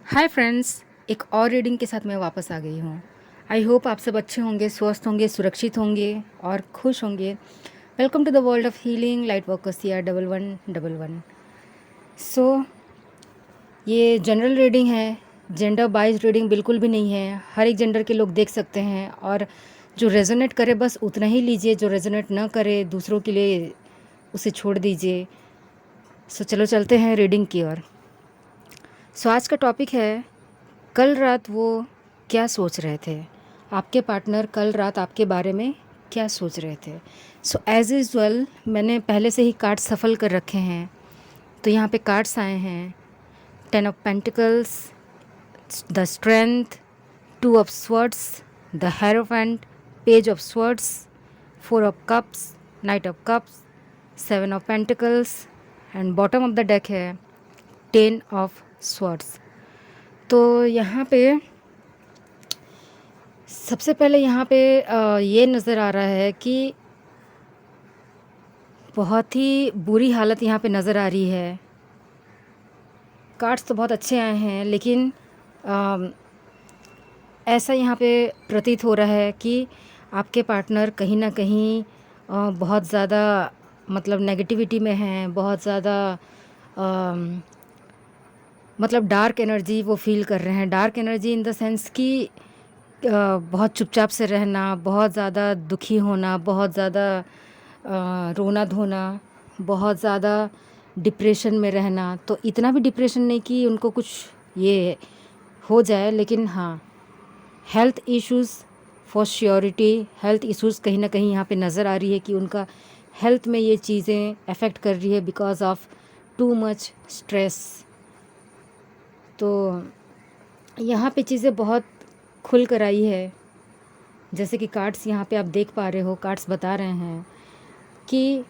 Hi friends, एक और reading के साथ मैं वापस आ गई हूँ। आई होप आप सब अच्छे होंगे, स्वस्थ होंगे, सुरक्षित होंगे और खुश होंगे। Welcome to the world of healing light workers CR1111। So ये जनरल रीडिंग है, जेंडर बाइज रीडिंग बिल्कुल भी नहीं है। हर एक जेंडर के लोग देख सकते हैं और जो रेजोनेट करे बस उतना ही लीजिए, जो रेजोनेट ना करे दूसरों के लिए उसे छोड़ दीजिए। सो चलो चलते हैं रीडिंग की ओर। सो आज का टॉपिक है, कल रात वो क्या सोच रहे थे। आपके पार्टनर कल रात आपके बारे में क्या सोच रहे थे। सो एज़ यूजुअल मैंने पहले से ही कार्ड सफल कर रखे हैं। तो यहाँ पे कार्ड्स आए हैं, 10 of pentacles, the strength, 2 of swords, the hierophant, page of swords, 4 of cups, night of cups, 7 of pentacles and bottom of the deck है 10 ऑफ स्वर्ड्स। तो यहाँ पे सबसे पहले यहाँ पे ये नज़र आ रहा है कि बहुत ही बुरी हालत यहाँ पे नज़र आ रही है। कार्ड्स तो बहुत अच्छे आए हैं लेकिन ऐसा यहाँ पे प्रतीत हो रहा है कि आपके पार्टनर कहीं ना कहीं बहुत ज़्यादा मतलब नेगेटिविटी में हैं, बहुत ज़्यादा मतलब डार्क एनर्जी वो फील कर रहे हैं। Dark energy in the sense कि बहुत चुपचाप से रहना, बहुत ज़्यादा दुखी होना, बहुत ज़्यादा रोना धोना, बहुत ज़्यादा डिप्रेशन में रहना। तो इतना भी डिप्रेशन नहीं कि उनको कुछ ये हो जाए, लेकिन हाँ, health issues for surety, health issues कहीं ना कहीं यहाँ पे नज़र आ रही है कि उनका हेल्थ में ये चीज़ें अफेक्ट कर रही है because of too much stress. तो यहाँ पे चीज़ें बहुत खुल कर आई है। जैसे कि कार्ड्स यहाँ पे आप देख पा रहे हो, कार्ड्स बता रहे हैं कि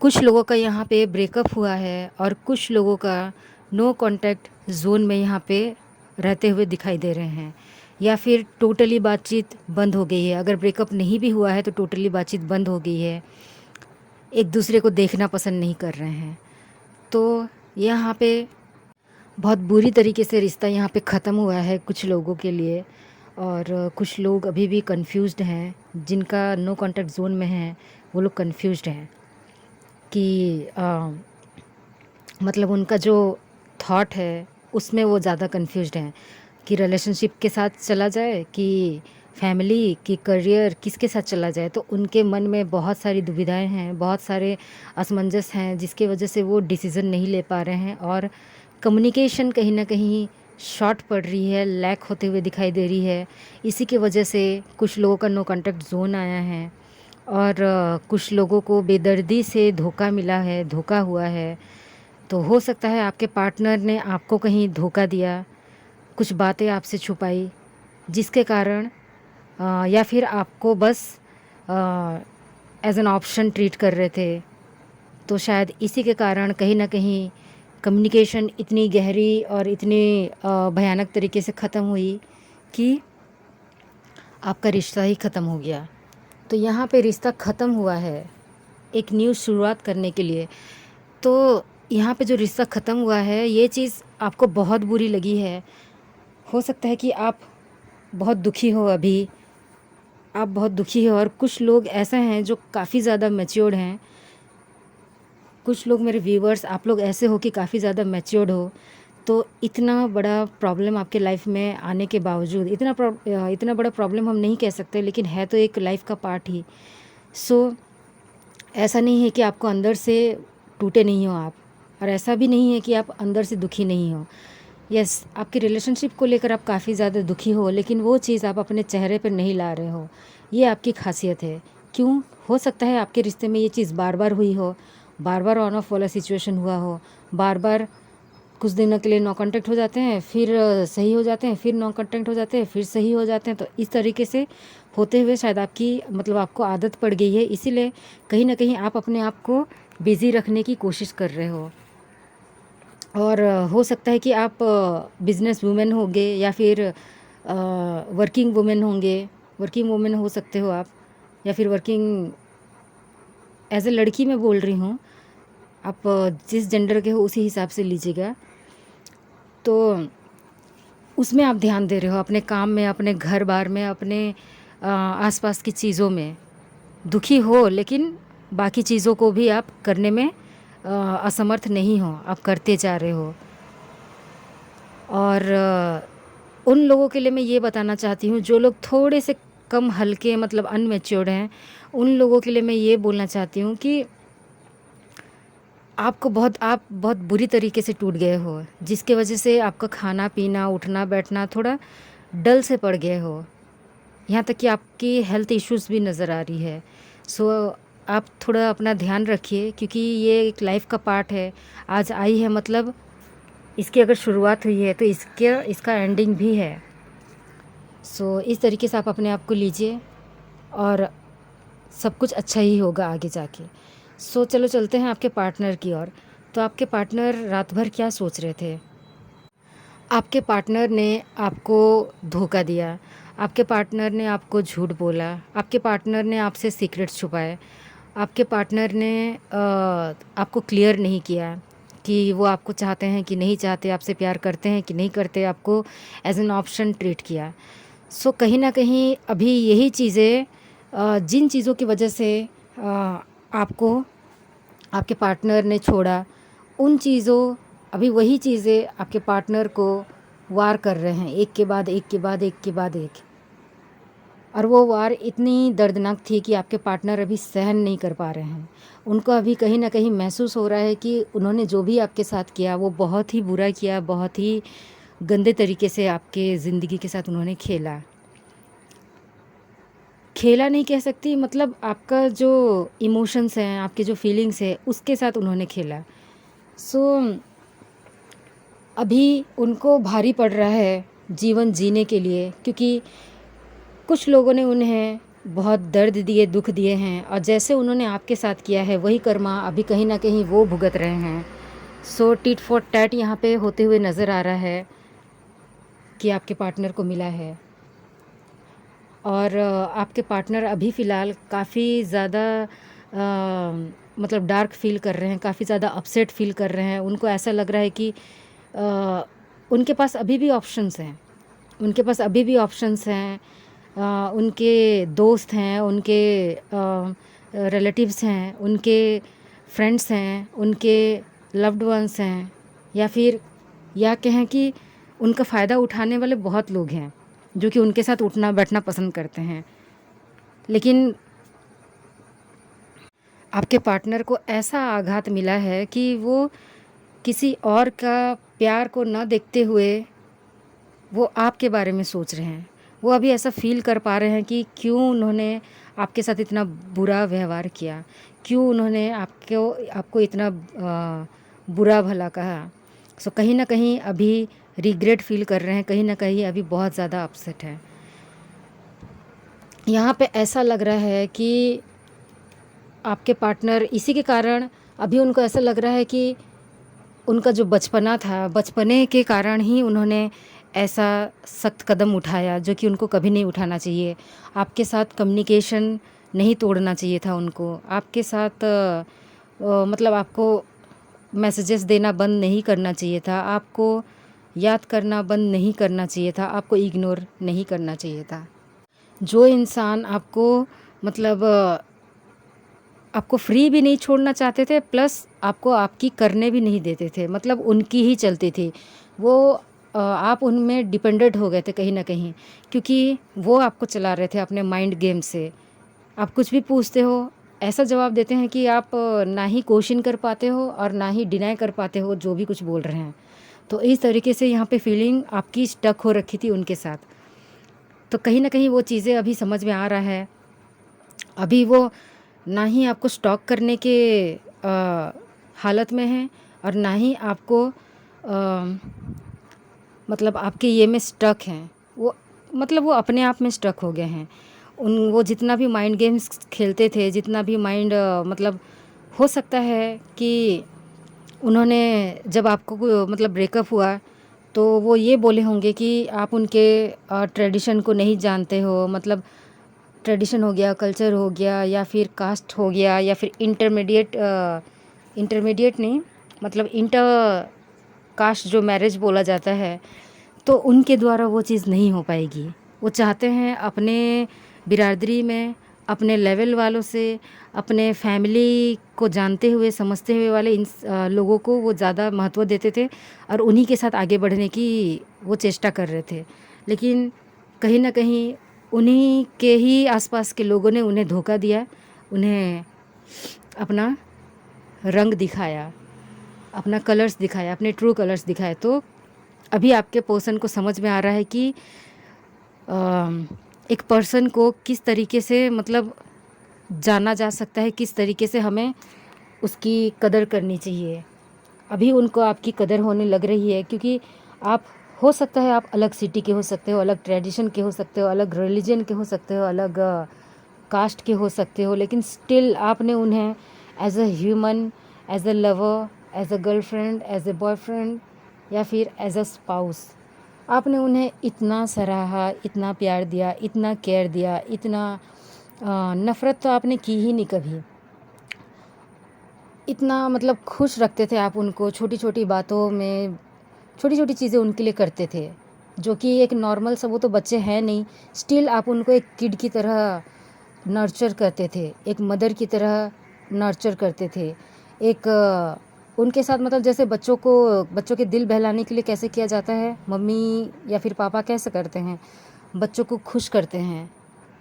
कुछ लोगों का यहाँ पे ब्रेकअप हुआ है और कुछ लोगों का नो कांटेक्ट जोन में यहाँ पे रहते हुए दिखाई दे रहे हैं, या फिर टोटली बातचीत बंद हो गई है। अगर ब्रेकअप नहीं भी हुआ है तो टोटली बातचीत बंद हो गई है, एक दूसरे को देखना पसंद नहीं कर रहे हैं। तो यहाँ पे बहुत बुरी तरीके से रिश्ता यहाँ पे ख़त्म हुआ है कुछ लोगों के लिए। और कुछ लोग अभी भी कंफ्यूज्ड हैं, जिनका नो कांटेक्ट जोन में है वो लोग कंफ्यूज्ड हैं कि मतलब उनका जो थॉट है उसमें वो ज़्यादा कंफ्यूज्ड हैं कि रिलेशनशिप के साथ चला जाए कि फैमिली कि करियर, किसके साथ चला जाए। तो उनके मन में बहुत सारी दुविधाएं हैं, बहुत सारे असमंजस हैं, जिसकी वजह से वो डिसीज़न नहीं ले पा रहे हैं और कम्युनिकेशन कहीं ना कहीं शॉर्ट पड़ रही है, लैक होते हुए दिखाई दे रही है। इसी की वजह से कुछ लोगों का नो कांटेक्ट जोन आया है और कुछ लोगों को बेदर्दी से धोखा मिला है, धोखा हुआ है। तो हो सकता है आपके पार्टनर ने आपको कहीं धोखा दिया, कुछ बातें आपसे छुपाई, जिसके कारण या फिर आपको बस एज एन ऑप्शन ट्रीट कर रहे थे। तो शायद इसी के कारण कहीं ना कहीं कम्युनिकेशन इतनी गहरी और इतनी भयानक तरीके से ख़त्म हुई कि आपका रिश्ता ही ख़त्म हो गया। तो यहाँ पे रिश्ता ख़त्म हुआ है एक न्यू शुरुआत करने के लिए। तो यहाँ पे जो रिश्ता ख़त्म हुआ है, ये चीज़ आपको बहुत बुरी लगी है। हो सकता है कि आप बहुत दुखी हो, अभी आप बहुत दुखी हो। और कुछ लोग ऐसे हैं जो काफ़ी ज़्यादा मैच्योर्ड हैं। कुछ लोग मेरे व्यूवर्स, आप लोग ऐसे हो कि काफ़ी ज़्यादा मैच्योर्ड हो। तो इतना बड़ा प्रॉब्लम आपके लाइफ में आने के बावजूद, इतना बड़ा प्रॉब्लम हम नहीं कह सकते, लेकिन है तो एक लाइफ का पार्ट ही। सो ऐसा नहीं है कि आपको अंदर से टूटे नहीं हो आप, और ऐसा भी नहीं है कि आप अंदर से दुखी नहीं हो। यस, आपकी रिलेशनशिप को लेकर आप काफ़ी ज़्यादा दुखी हो, लेकिन वो चीज़ आप अपने चेहरे पर नहीं ला रहे हो। ये आपकी खासियत है। क्यों? हो सकता है आपके रिश्ते में ये चीज़ बार बार हुई हो, बार बार ऑन ऑफ वाला सिचुएशन हुआ हो, बार बार कुछ दिनों के लिए नो कांटेक्ट हो जाते हैं, फिर सही हो जाते हैं, फिर नो कांटेक्ट हो जाते हैं, फिर सही हो जाते हैं। तो इस तरीके से होते हुए शायद आपकी मतलब आपको आदत पड़ गई है, इसीलिए कहीं ना कहीं आप अपने आप को बिज़ी रखने की कोशिश कर रहे हो। और हो सकता है कि आप बिजनेस वुमेन होंगे या फिर वर्किंग वुमेन होंगे, वर्किंग वुमेन हो सकते हो आप, या फिर वर्किंग एज ए लड़की मैं बोल रही हूँ। आप जिस जेंडर के हो उसी हिसाब से लीजिएगा। तो उसमें आप ध्यान दे रहे हो, अपने काम में, अपने घर-बार में, अपने आस-पास की चीज़ों में। दुखी हो लेकिन बाकी चीज़ों को भी आप करने में असमर्थ नहीं हो, आप करते जा रहे हो। और उन लोगों के लिए मैं ये बताना चाहती हूँ जो लोग थोड़े से कम हल्के मतलब अनमैच्योर्ड हैं, उन लोगों के लिए मैं ये बोलना चाहती हूँ कि आप बहुत बुरी तरीके से टूट गए हो, जिसकी वजह से आपका खाना-पीना, उठना-बैठना थोड़ा डल से पड़ गए हो। यहाँ तक कि आपकी हेल्थ इश्यूज़ भी नज़र आ रही है। सो आप थोड़ा अपना ध्यान रखिए, क्योंकि ये एक लाइफ़ का पार्ट है। आज आई है मतलब इसकी अगर शुरुआत हुई है तो इसका एंडिंग भी है। सो इस तरीके से आप अपने आप को लीजिए और सब कुछ अच्छा ही होगा आगे जाके। सो चलो चलते हैं आपके पार्टनर की ओर। तो आपके पार्टनर रात भर क्या सोच रहे थे? आपके पार्टनर ने आपको धोखा दिया, आपके पार्टनर ने आपको झूठ बोला, आपके पार्टनर ने आपसे सीक्रेट्स छुपाए, आपके पार्टनर ने आपको क्लियर नहीं किया कि वो आपको चाहते हैं कि नहीं चाहते, आपसे प्यार करते हैं कि नहीं करते, आपको एज़ एन ऑप्शन ट्रीट किया। सो कहीं न कहीं अभी यही चीज़ें जिन चीज़ों की वजह से आपको आपके पार्टनर ने छोड़ा, उन चीज़ों अभी वही चीज़ें आपके पार्टनर को वार कर रहे हैं, एक के बाद एक के बाद एक के बाद एक। और वो वार इतनी दर्दनाक थी कि आपके पार्टनर अभी सहन नहीं कर पा रहे हैं। उनको अभी कहीं न कहीं महसूस हो रहा है कि उन्होंने जो भी आपके साथ किया वो बहुत ही बुरा किया, बहुत ही गंदे तरीके से आपके ज़िंदगी के साथ उन्होंने खेला। खेला नहीं कह सकती, मतलब आपका जो इमोशंस हैं, आपके जो फीलिंग्स हैं, उसके साथ उन्होंने खेला। सो अभी उनको भारी पड़ रहा है जीवन जीने के लिए, क्योंकि कुछ लोगों ने उन्हें बहुत दर्द दिए, दुख दिए हैं, और जैसे उन्होंने आपके साथ किया है वही कर्मा अभी कहीं न कहीं वो भुगत रहे हैं। सो टिट फॉर टैट यहाँ पे होते हुए नज़र आ रहा है कि आपके पार्टनर को मिला है। और आपके पार्टनर अभी फ़िलहाल काफ़ी ज़्यादा मतलब डार्क फ़ील कर रहे हैं, काफ़ी ज़्यादा अपसेट फ़ील कर रहे हैं। उनको ऐसा लग रहा है कि उनके पास अभी भी ऑप्शंस हैं, उनके पास अभी भी ऑप्शंस हैं। उनके दोस्त हैं, उनके रिलेटिव्स हैं, उनके फ्रेंड्स हैं, उनके लव्ड वंस हैं, या कहें कि उनका फ़ायदा उठाने वाले बहुत लोग हैं जो कि उनके साथ उठना बैठना पसंद करते हैं। लेकिन आपके पार्टनर को ऐसा आघात मिला है कि वो किसी और का प्यार को न देखते हुए वो आपके बारे में सोच रहे हैं। वो अभी ऐसा फ़ील कर पा रहे हैं कि क्यों उन्होंने आपके साथ इतना बुरा व्यवहार किया, क्यों उन्होंने आपको इतना बुरा भला कहा। सो कहीं न कहीं अभी रिग्रेट फ़ील कर रहे हैं, कहीं न कहीं अभी बहुत ज़्यादा अपसेट हैं। यहाँ पे ऐसा लग रहा है कि आपके पार्टनर इसी के कारण अभी उनको ऐसा लग रहा है कि उनका जो बचपना था, बचपने के कारण ही उन्होंने ऐसा सख्त कदम उठाया जो कि उनको कभी नहीं उठाना चाहिए। आपके साथ कम्युनिकेशन नहीं तोड़ना चाहिए था उनको। आपके साथ मतलब आपको मैसेजेस देना बंद नहीं करना चाहिए था। आपको याद करना बंद नहीं करना चाहिए था। आपको इग्नोर नहीं करना चाहिए था। जो इंसान आपको मतलब आपको फ्री भी नहीं छोड़ना चाहते थे, प्लस आपको आपकी करने भी नहीं देते थे, मतलब उनकी ही चलती थी वो। आप उनमें डिपेंडेंट हो गए थे कहीं ना कहीं, क्योंकि वो आपको चला रहे थे अपने माइंड गेम से। आप कुछ भी पूछते हो ऐसा जवाब देते हैं कि आप ना ही क्वेश्चन कर पाते हो और ना ही डिनाई कर पाते हो जो भी कुछ बोल रहे हैं। तो इस तरीके से यहाँ पे फीलिंग आपकी स्टक हो रखी थी उनके साथ। तो कहीं ना कहीं वो चीज़ें अभी समझ में आ रहा है। अभी वो ना ही आपको स्टॉक करने के हालत में हैं, और ना ही आपको मतलब आपके ये में स्टक हैं। वो मतलब वो अपने आप में स्टक हो गए हैं। वो जितना भी माइंड गेम्स खेलते थे, जितना भी माइंड मतलब हो सकता है कि उन्होंने जब आपको मतलब ब्रेकअप हुआ तो वो ये बोले होंगे कि आप उनके ट्रेडिशन को नहीं जानते हो, मतलब ट्रेडिशन हो गया, कल्चर हो गया, या फिर कास्ट हो गया, या फिर इंटरमीडिएट नहीं, मतलब कास्ट जो मैरिज बोला जाता है, तो उनके द्वारा वो चीज़ नहीं हो पाएगी। वो चाहते हैं अपने बिरादरी में, अपने लेवल वालों से, अपने फैमिली को जानते हुए समझते हुए वाले इन लोगों को वो ज़्यादा महत्व देते थे और उन्हीं के साथ आगे बढ़ने की वो चेष्टा कर रहे थे। लेकिन कहीं ना कहीं उन्हीं के ही आसपास के लोगों ने उन्हें धोखा दिया, उन्हें अपना रंग दिखाया, अपना कलर्स दिखाया, अपने ट्रू कलर्स दिखाए। तो अभी आपके पर्सन को समझ में आ रहा है कि एक पर्सन को किस तरीके से मतलब जाना जा सकता है, किस तरीके से हमें उसकी कदर करनी चाहिए। अभी उनको आपकी कदर होने लग रही है, क्योंकि आप हो सकता है आप अलग सिटी के हो सकते हो, अलग ट्रेडिशन के हो सकते हो, अलग रिलीजन के हो सकते हो, अलग कास्ट के हो सकते हो, लेकिन स्टिल आपने उन्हें as a human, as a lover, as a girlfriend, as a boyfriend या फिर एज अ स्पाउस आपने उन्हें इतना सराहा, इतना प्यार दिया, इतना केयर दिया, इतना नफ़रत तो आपने की ही नहीं कभी। इतना मतलब खुश रखते थे आप उनको, छोटी छोटी बातों में छोटी छोटी चीज़ें उनके लिए करते थे, जो कि एक नॉर्मल सा, वो तो बच्चे हैं नहीं, स्टिल आप उनको एक किड की तरह नर्चर करते थे, एक मदर की तरह नर्चर करते थे। एक उनके साथ मतलब जैसे बच्चों के दिल बहलाने के लिए कैसे किया जाता है, मम्मी या फिर पापा कैसे करते हैं, बच्चों को खुश करते हैं।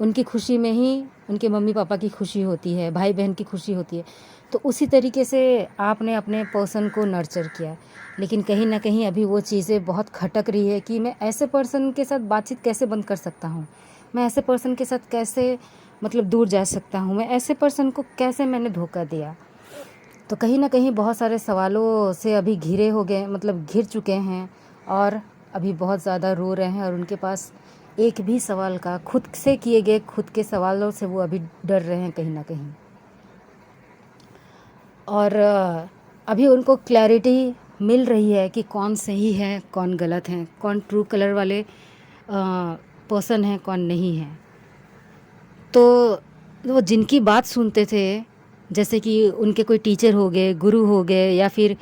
उनकी खुशी में ही उनके मम्मी पापा की खुशी होती है, भाई बहन की खुशी होती है। तो उसी तरीके से आपने अपने पर्सन को नर्चर किया। लेकिन कहीं ना कहीं अभी वो चीज़ें बहुत खटक रही है कि मैं ऐसे पर्सन के साथ बातचीत कैसे बंद कर सकता हूँ, मैं ऐसे पर्सन के साथ कैसे मतलब दूर जा सकता हूँ, मैं ऐसे पर्सन को कैसे मैंने धोखा दिया। तो कहीं ना कहीं बहुत सारे सवालों से अभी घिरे हो गए, मतलब घिर चुके हैं और अभी बहुत ज़्यादा रो रहे हैं और उनके पास एक भी सवाल का, खुद से किए गए खुद के सवालों से वो अभी डर रहे हैं कहीं ना कहीं। और अभी उनको क्लैरिटी मिल रही है कि कौन सही है, कौन गलत है, कौन ट्रू कलर वाले पर्सन है, कौन नहीं है। तो वो जिनकी बात सुनते थे, जैसे कि उनके कोई टीचर हो गए, गुरु हो गए, या फिर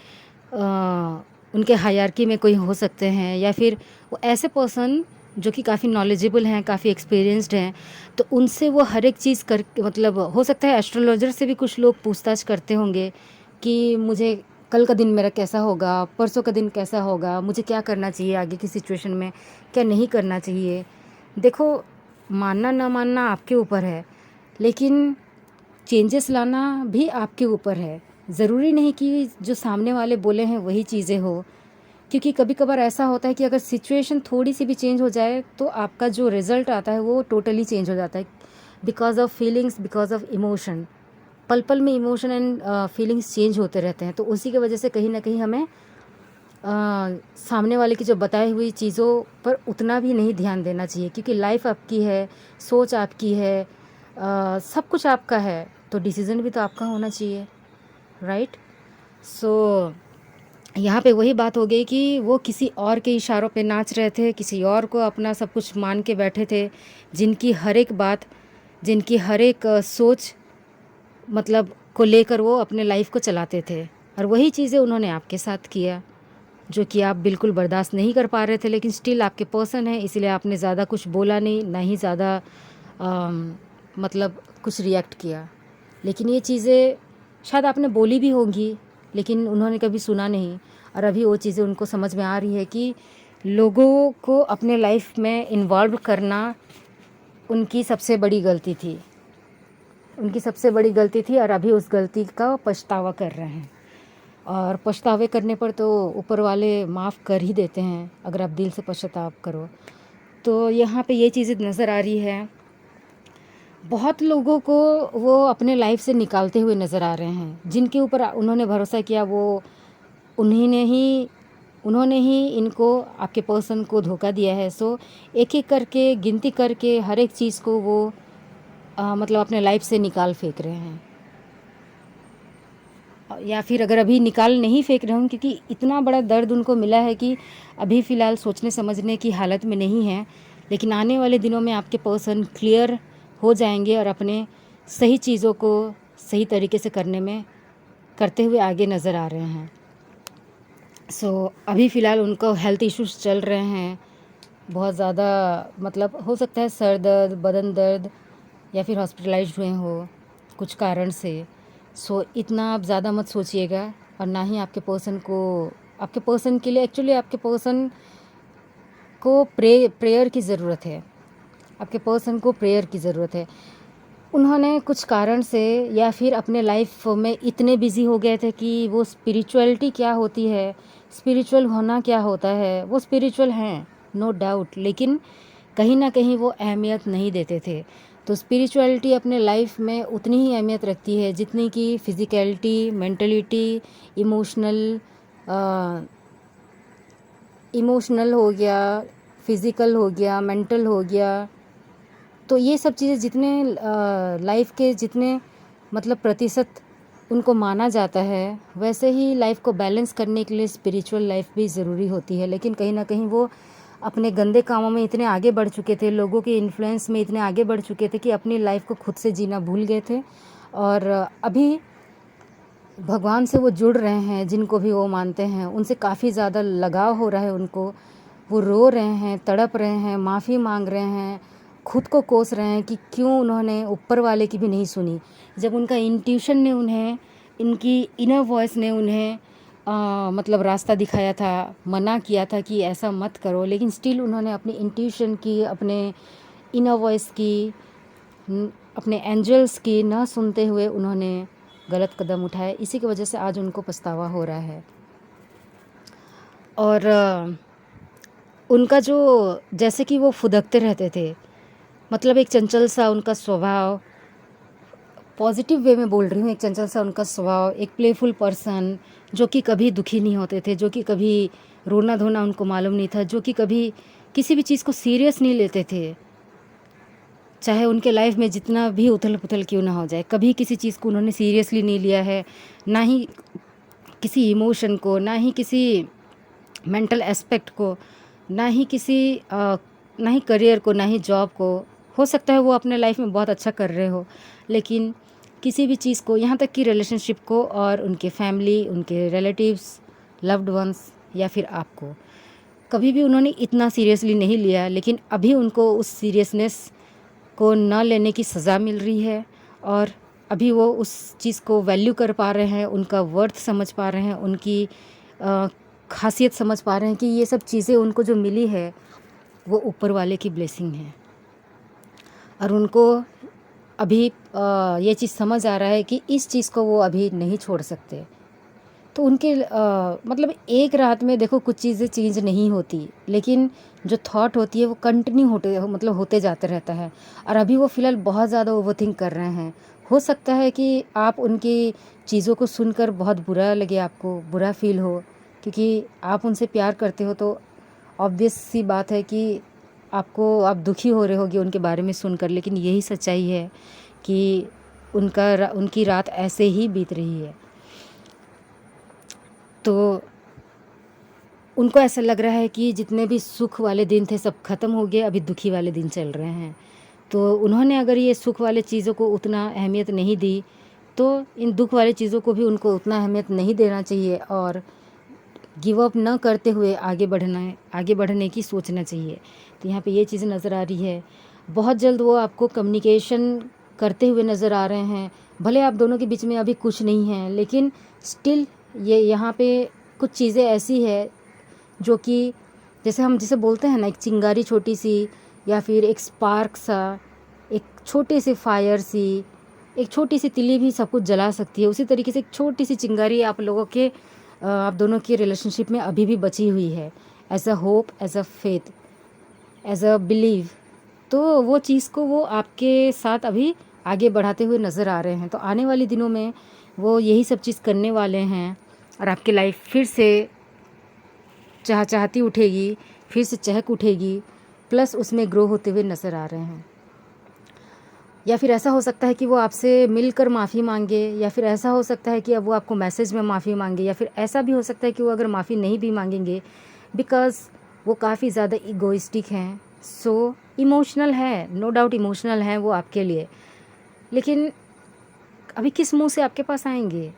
उनके हायरार्की में कोई हो सकते हैं, या फिर वो ऐसे पर्सन जो कि काफ़ी नॉलेजेबल हैं, काफ़ी एक्सपीरियंस्ड हैं, तो उनसे वो हर एक चीज़ कर, मतलब हो सकता है एस्ट्रोलॉजर से भी कुछ लोग पूछताछ करते होंगे कि मुझे कल का दिन मेरा कैसा होगा, परसों का दिन कैसा होगा, मुझे क्या करना चाहिए आगे की सिचुएशन में, क्या नहीं करना चाहिए। देखो, मानना ना मानना आपके ऊपर है, लेकिन चेंजेस लाना भी आपके ऊपर है। ज़रूरी नहीं कि जो सामने वाले बोले हैं वही चीज़ें हो, क्योंकि कभी कभार ऐसा होता है कि अगर सिचुएशन थोड़ी सी भी चेंज हो जाए तो आपका जो रिज़ल्ट आता है वो टोटली चेंज हो जाता है, because of feelings, because of emotion. पल पल में इमोशन एंड फीलिंग्स चेंज होते रहते हैं। तो उसी की वजह से कहीं ना कहीं हमें सामने वाले की जो बताई हुई चीज़ों पर उतना भी नहीं ध्यान देना चाहिए, क्योंकि लाइफ आपकी है, सोच आपकी है, सब कुछ आपका है, तो डिसीज़न भी तो आपका होना चाहिए, राइट। सो यहाँ पे वही बात हो गई कि वो किसी और के इशारों पे नाच रहे थे, किसी और को अपना सब कुछ मान के बैठे थे, जिनकी हर एक बात, जिनकी हर एक सोच मतलब को लेकर वो अपने लाइफ को चलाते थे। और वही चीज़ें उन्होंने आपके साथ किया, जो कि आप बिल्कुल बर्दाश्त नहीं कर पा रहे थे, लेकिन स्टिल आपके पर्सन है, इसलिए आपने ज़्यादा कुछ बोला नहीं, ना ही ज़्यादा मतलब कुछ रिएक्ट किया। लेकिन ये चीज़ें शायद आपने बोली भी होंगी, लेकिन उन्होंने कभी सुना नहीं। और अभी वो चीज़ें उनको समझ में आ रही है कि लोगों को अपने लाइफ में इन्वॉल्व करना उनकी सबसे बड़ी गलती थी, उनकी सबसे बड़ी गलती थी, और अभी उस गलती का पछतावा कर रहे हैं। और पछतावे करने पर तो ऊपर वाले माफ़ कर ही देते हैं, अगर आप दिल से पश्चाताप करो। तो यहाँ पे ये चीज़ें नज़र आ रही है। बहुत लोगों को वो अपने लाइफ से निकालते हुए नज़र आ रहे हैं, जिनके ऊपर उन्होंने भरोसा किया, वो उन्होंने ही इनको, आपके पर्सन को धोखा दिया है। सो एक एक करके, गिनती करके हर एक चीज़ को वो मतलब अपने लाइफ से निकाल फेंक रहे हैं। या फिर अगर अभी निकाल नहीं फेंक रहे हूँ, क्योंकि इतना बड़ा दर्द उनको मिला है कि अभी फ़िलहाल सोचने समझने की हालत में नहीं है, लेकिन आने वाले दिनों में आपके पर्सन क्लियर हो जाएंगे और अपने सही चीज़ों को सही तरीके से करते हुए आगे नज़र आ रहे हैं। अभी फ़िलहाल उनको हेल्थ इश्यूज़ चल रहे हैं बहुत ज़्यादा, मतलब हो सकता है सर दर्द, बदन दर्द, या फिर हॉस्पिटलाइज्ड हुए हो कुछ कारण से। इतना आप ज़्यादा मत सोचिएगा, और ना ही आपके पर्सन के लिए, एक्चुअली आपके पर्सन को प्रेयर की ज़रूरत है। आपके पर्सन को प्रेयर की ज़रूरत है। उन्होंने कुछ कारण से या फिर अपने लाइफ में इतने बिज़ी हो गए थे कि वो स्पिरिचुअलिटी क्या होती है, स्पिरिचुअल होना क्या होता है, वो स्पिरिचुअल हैं नो डाउट, लेकिन कहीं ना कहीं वो अहमियत नहीं देते थे। तो स्पिरिचुअलिटी अपने लाइफ में उतनी ही अहमियत रखती है जितनी कि फिज़िकलिटी, मेंटलिटी, इमोशनल इमोशनल हो गया, फिज़िकल हो गया, मेंटल हो गया। तो ये सब चीज़ें जितने लाइफ के जितने मतलब प्रतिशत उनको माना जाता है, वैसे ही लाइफ को बैलेंस करने के लिए स्पिरिचुअल लाइफ भी ज़रूरी होती है। लेकिन कहीं ना कहीं वो अपने गंदे कामों में इतने आगे बढ़ चुके थे, लोगों के इन्फ्लुएंस में इतने आगे बढ़ चुके थे कि अपनी लाइफ को खुद से जीना भूल गए थे। और अभी भगवान से वो जुड़ रहे हैं, जिनको भी वो मानते हैं उनसे काफ़ी ज़्यादा लगाव हो रहा है उनको। वो रो रहे हैं, तड़प रहे हैं, माफ़ी मांग रहे हैं, खुद को कोस रहे हैं कि क्यों उन्होंने ऊपर वाले की भी नहीं सुनी। जब उनका इंट्यूशन ने उन्हें, इनकी इनर वॉइस ने उन्हें मतलब रास्ता दिखाया था, मना किया था कि ऐसा मत करो, लेकिन स्टिल उन्होंने अपनी इंट्यूशन की, अपने इनर वॉइस की, अपने एंजल्स की ना सुनते हुए उन्होंने गलत कदम उठाए। इसी की वजह से आज उनको पछतावा हो रहा है। और उनका जो, जैसे कि वो फुदकते रहते थे, मतलब एक चंचल सा उनका स्वभाव, पॉजिटिव वे में बोल रही हूँ, एक चंचल सा उनका स्वभाव, एक प्लेफुल पर्सन जो कि कभी दुखी नहीं होते थे, जो कि कभी रोना धोना उनको मालूम नहीं था, जो कि कभी किसी भी चीज़ को सीरियस नहीं लेते थे, चाहे उनके लाइफ में जितना भी उथल पुथल क्यों ना हो जाए, कभी किसी चीज़ को उन्होंने सीरियसली नहीं लिया है, ना ही किसी इमोशन को, ना ही किसी मेंटल एस्पेक्ट को, ना ही ना ही करियर को, ना ही जॉब को। हो सकता है वो अपने लाइफ में बहुत अच्छा कर रहे हो, लेकिन किसी भी चीज़ को, यहाँ तक कि रिलेशनशिप को और उनके फैमिली, उनके रिलेटिव्स, लव्ड वंस, या फिर आपको, कभी भी उन्होंने इतना सीरियसली नहीं लिया। लेकिन अभी उनको उस सीरियसनेस को न लेने की सज़ा मिल रही है, और अभी वो उस चीज़ को वैल्यू कर पा रहे हैं, उनका वर्थ समझ पा रहे हैं, उनकी खासियत समझ पा रहे हैं कि ये सब चीज़ें उनको जो मिली है वो ऊपर वाले की ब्लेसिंग है। और उनको अभी ये चीज़ समझ आ रहा है कि इस चीज़ को वो अभी नहीं छोड़ सकते। तो उनके मतलब एक रात में देखो कुछ चीज़ें चेंज नहीं होती, लेकिन जो थॉट होती है वो कंटिन्यू मतलब होते जाते रहता है। और अभी वो फ़िलहाल बहुत ज़्यादा ओवरथिंक कर रहे हैं। हो सकता है कि आप उनकी चीज़ों को सुनकर बहुत बुरा लगे, आपको बुरा फील हो, क्योंकि आप उनसे प्यार करते हो, तो ऑब्वियस सी बात है कि आप दुखी हो रहे होगे उनके बारे में सुनकर। लेकिन यही सच्चाई है कि उनकी रात ऐसे ही बीत रही है। तो उनको ऐसा लग रहा है कि जितने भी सुख वाले दिन थे सब ख़त्म हो गए, अभी दुखी वाले दिन चल रहे हैं। तो उन्होंने अगर ये सुख वाले चीज़ों को उतना अहमियत नहीं दी, तो इन दुख वाली चीज़ों को भी उनको उतना अहमियत नहीं देना चाहिए, और गिव अप न करते हुए आगे बढ़ने की सोचना चाहिए। तो यहाँ पे ये चीज़ नज़र आ रही है। बहुत जल्द वो आपको कम्युनिकेशन करते हुए नज़र आ रहे हैं। भले आप दोनों के बीच में अभी कुछ नहीं है, लेकिन स्टिल ये यहाँ पे कुछ चीज़ें ऐसी है जो कि, जैसे हम जिसे बोलते हैं ना, एक चिंगारी छोटी सी, या फिर एक स्पार्क सा, एक छोटी सी फायर सी, एक छोटी सी तिली भी सब कुछ जला सकती है। उसी तरीके से एक छोटी सी चिंगारी आप दोनों के रिलेशनशिप में अभी भी बची हुई है, as a hope, as a faith, as a believe. तो वो चीज़ को वो आपके साथ अभी आगे बढ़ाते हुए नज़र आ रहे हैं। तो आने वाले दिनों में वो यही सब चीज़ करने वाले हैं, और आपकी लाइफ फिर से चाहती उठेगी, फिर से चहक उठेगी, प्लस उसमें ग्रो होते हुए नज़र आ रहे हैं। या फिर ऐसा हो सकता है कि वो आपसे मिलकर माफ़ी मांगे, या फिर ऐसा हो सकता है कि अब वो आपको मैसेज में माफ़ी मांगे, या फिर ऐसा भी हो सकता है कि वो अगर माफ़ी नहीं भी मांगेंगे, बिकॉज़ वो काफ़ी ज़्यादा इगोइस्टिक हैं। सो इमोशनल है, नो डाउट इमोशनल हैं वो आपके लिए, लेकिन अभी किस मुंह से आपके पास आएंगे?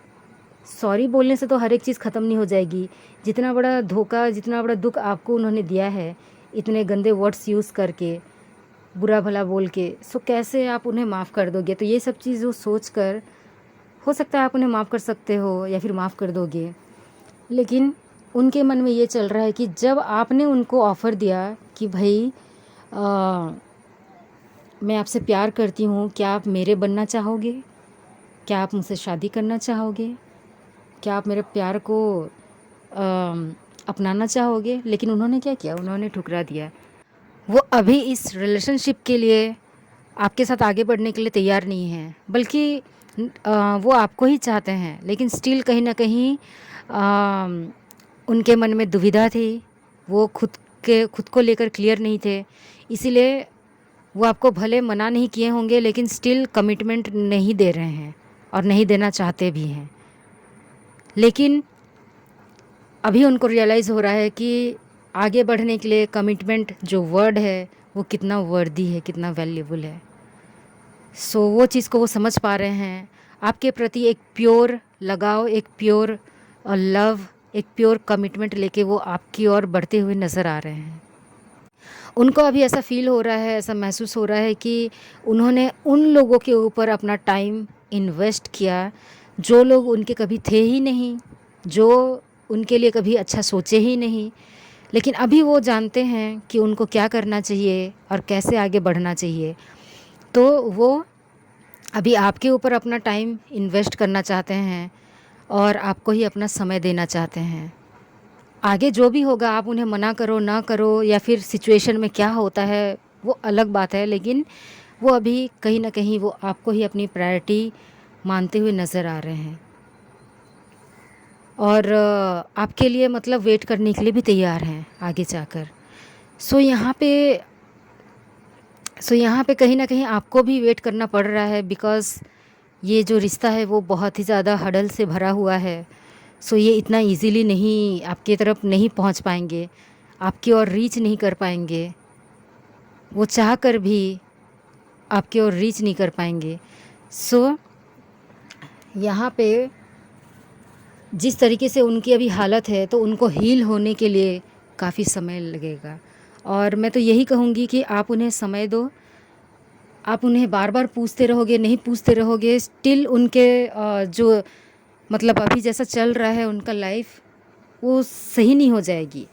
सॉरी बोलने से तो हर एक चीज़ ख़त्म नहीं हो जाएगी। जितना बड़ा धोखा, जितना बड़ा दुःख आपको उन्होंने दिया है, इतने गंदे वर्ड्स यूज़ करके, बुरा भला बोल के, सो कैसे आप उन्हें माफ़ कर दोगे? तो ये सब चीज़ वो सोच कर हो सकता है आप उन्हें माफ़ कर सकते हो या फिर माफ़ कर दोगे। लेकिन उनके मन में ये चल रहा है कि जब आपने उनको ऑफ़र दिया कि भई अ, मैं आपसे प्यार करती हूँ, क्या आप मेरे बनना चाहोगे? क्या आप मुझसे शादी करना चाहोगे? क्या आप मेरे प्यार को अपनाना चाहोगे? लेकिन उन्होंने क्या किया? उन्होंने ठुकरा दिया। वो अभी इस रिलेशनशिप के लिए आपके साथ आगे बढ़ने के लिए तैयार नहीं हैं, बल्कि वो आपको ही चाहते हैं, लेकिन स्टिल कहीं न कहीं उनके मन में दुविधा थी। वो खुद को लेकर क्लियर नहीं थे। इसीलिए वो आपको भले मना नहीं किए होंगे, लेकिन स्टिल कमिटमेंट नहीं दे रहे हैं और नहीं देना चाहते भी हैं। लेकिन अभी उनको रियलाइज़ हो रहा है कि आगे बढ़ने के लिए कमिटमेंट जो वर्ड है, वो कितना वर्दी है, कितना वैल्यूएबल है। सो वो चीज़ को वो समझ पा रहे हैं। आपके प्रति एक प्योर लगाव, एक प्योर लव, एक प्योर कमिटमेंट लेके वो आपकी ओर बढ़ते हुए नज़र आ रहे हैं। उनको अभी ऐसा फ़ील हो रहा है, ऐसा महसूस हो रहा है कि उन्होंने उन लोगों के ऊपर अपना टाइम इन्वेस्ट किया, जो लोग उनके कभी थे ही नहीं, जो उनके लिए कभी अच्छा सोचे ही नहीं। लेकिन अभी वो जानते हैं कि उनको क्या करना चाहिए और कैसे आगे बढ़ना चाहिए। तो वो अभी आपके ऊपर अपना टाइम इन्वेस्ट करना चाहते हैं और आपको ही अपना समय देना चाहते हैं। आगे जो भी होगा, आप उन्हें मना करो ना करो या फिर सिचुएशन में क्या होता है वो अलग बात है, लेकिन वो अभी कहीं न कहीं वो आपको ही अपनी प्रायोरिटी मानते हुए नज़र आ रहे हैं और आपके लिए मतलब वेट करने के लिए भी तैयार हैं आगे जाकर। सो यहाँ पे कहीं न कहीं आपको भी वेट करना पड़ रहा है, बिकॉज़ ये जो रिश्ता है वो बहुत ही ज़्यादा हडल से भरा हुआ है। सो ये इतना ईज़िली नहीं आपकी तरफ नहीं पहुंच पाएंगे, आपकी ओर रीच नहीं कर पाएंगे। वो चाह कर भी आपकी ओर रीच नहीं कर पाएंगे। सो यहाँ पे जिस तरीके से उनकी अभी हालत है, तो उनको हील होने के लिए काफ़ी समय लगेगा और मैं तो यही कहूँगी कि आप उन्हें समय दो। आप उन्हें बार-बार पूछते रहोगे, नहीं पूछते रहोगे, स्टिल उनके जो मतलब अभी जैसा चल रहा है उनका लाइफ, वो सही नहीं हो जाएगी,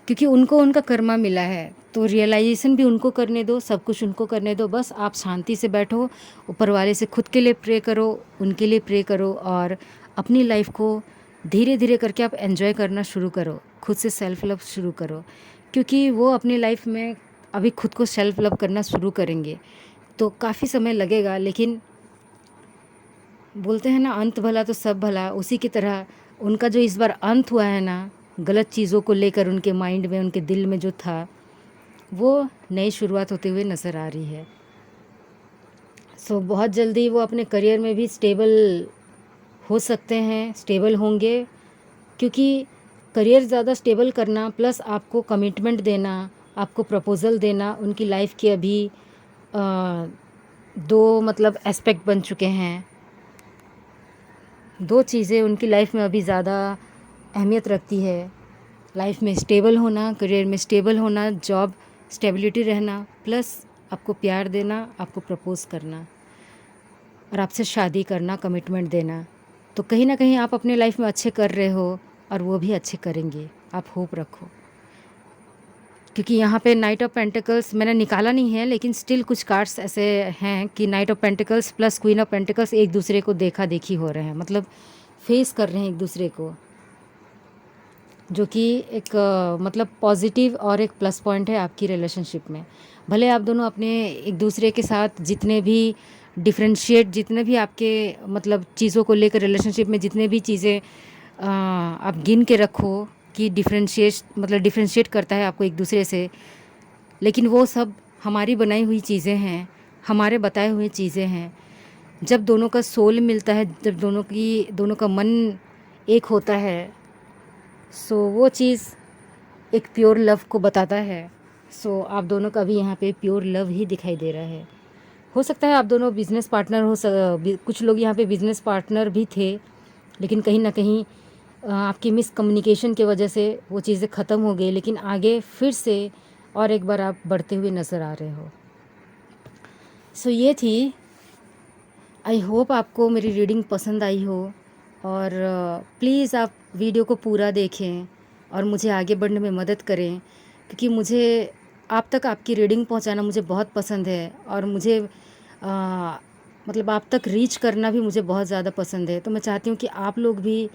क्योंकि उनको उनका कर्मा मिला है। तो रियलाइज़ेशन भी उनको करने दो, सब कुछ उनको करने दो। बस आप शांति से बैठो, ऊपर वाले से खुद के लिए प्रे करो, उनके लिए प्रे करो और अपनी लाइफ को धीरे-धीरे करके आप एन्जॉय करना शुरू करो। खुद से सेल्फ लव शुरू करो, क्योंकि वो अपनी लाइफ में अभी खुद को सेल्फ लव करना शुरू करेंगे। तो काफ़ी समय लगेगा, लेकिन बोलते हैं ना, अंत भला तो सब भला। उसी की तरह उनका जो इस बार अंत हुआ है ना, गलत चीज़ों को लेकर उनके माइंड में, उनके दिल में जो था, वो नई शुरुआत होते हुए नज़र आ रही है। सो बहुत जल्दी वो अपने करियर में भी स्टेबल हो सकते हैं, स्टेबल होंगे, क्योंकि करियर ज़्यादा स्टेबल करना प्लस आपको कमिटमेंट देना, आपको प्रपोज़ल देना, उनकी लाइफ के अभी दो मतलब एस्पेक्ट बन चुके हैं। दो चीज़ें उनकी लाइफ में अभी ज़्यादा अहमियत रखती है। लाइफ में स्टेबल होना, करियर में स्टेबल होना, जॉब स्टेबिलिटी रहना, प्लस आपको प्यार देना, आपको प्रपोज़ करना और आपसे शादी करना, कमिटमेंट देना। तो कहीं न कहीं आप अपने लाइफ में अच्छे कर रहे हो और वो भी अच्छे करेंगे, आप होप रखो। क्योंकि यहाँ पे नाइट ऑफ पेंटिकल्स मैंने निकाला नहीं है, लेकिन स्टिल कुछ कार्ड्स ऐसे हैं कि night of pentacles plus queen of pentacles एक दूसरे को देखा देखी हो रहे हैं, मतलब फेस कर रहे हैं एक दूसरे को, जो कि एक मतलब पॉजिटिव और एक प्लस पॉइंट है आपकी रिलेशनशिप में। भले आप दोनों अपने एक दूसरे के साथ जितने भी जितने भी आपके मतलब चीज़ों को लेकर रिलेशनशिप में जितने भी चीज़ें आप गिन के रखो कि डिफ्रेंशिएट करता है आपको एक दूसरे से, लेकिन वो सब हमारी बनाई हुई चीज़ें हैं, हमारे बताए हुए चीज़ें हैं। जब दोनों का सोल मिलता है, जब दोनों का मन एक होता है, सो वो चीज़ एक प्योर लव को बताता है। सो आप दोनों का भी यहाँ पे प्योर लव ही दिखाई दे रहा है। हो सकता है आप दोनों बिज़नेस पार्टनर कुछ लोग यहाँ पे बिज़नेस पार्टनर भी थे लेकिन कहीं ना कहीं आपकी मिसकम्युनिकेशन की वजह से वो चीज़ें ख़त्म हो गई, लेकिन आगे फिर से और एक बार आप बढ़ते हुए नज़र आ रहे हो। सो ये थी। आई होप आपको मेरी रीडिंग पसंद आई हो, और प्लीज़ आप वीडियो को पूरा देखें और मुझे आगे बढ़ने में मदद करें, क्योंकि मुझे आप तक आपकी रीडिंग पहुंचाना मुझे बहुत पसंद है, और मुझे मतलब आप तक रीच करना भी मुझे बहुत ज़्यादा पसंद है। तो मैं चाहती हूँ कि आप लोग भी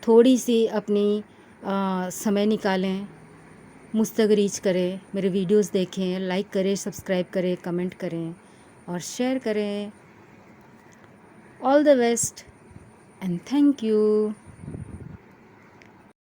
थोड़ी सी अपनी समय निकालें, मुझ तक रीच करें, मेरे वीडियोस देखें, लाइक करें, सब्सक्राइब करें, कमेंट करें और शेयर करें। All the best and thank you.